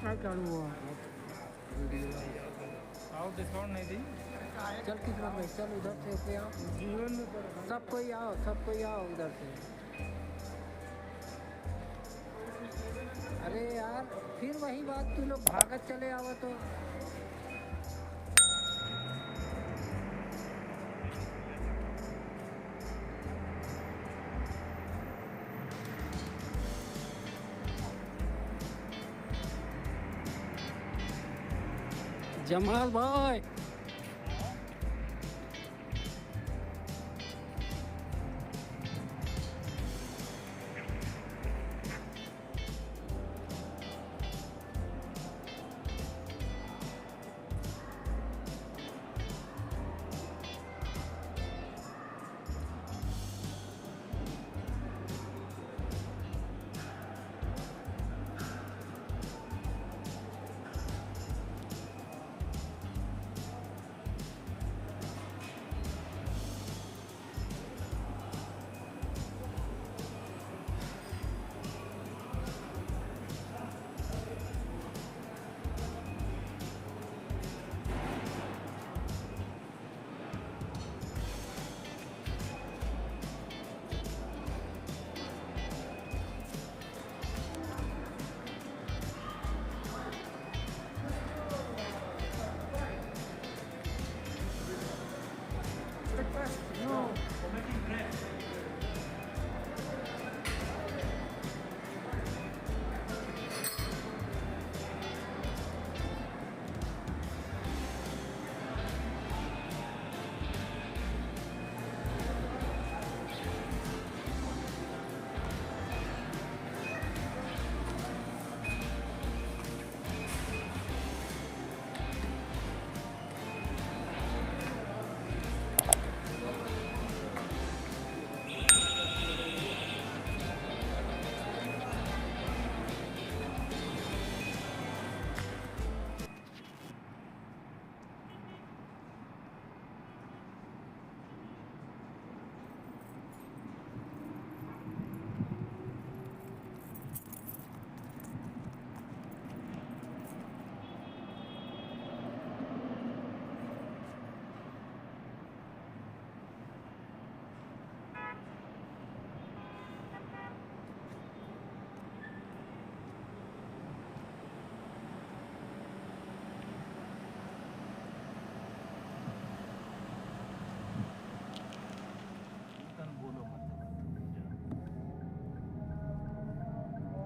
क्या चालू हुआ? आओ डिस्काउंट नहीं दी। चल किस्मत भाई, चल उधर से होके आओ। जीवन में सब कोई आओ, सब कोई आओ उधर से। अरे यार, फिर वही बात, तू लोग भागत चले आवा तो। जमाल भाई,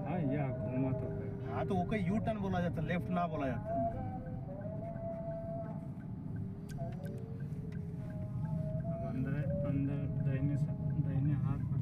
हाँ, या घूमा तो है। हाँ तो वो कोई यू टर्न बोला जाता है, लेफ्ट ना बोला जाता है।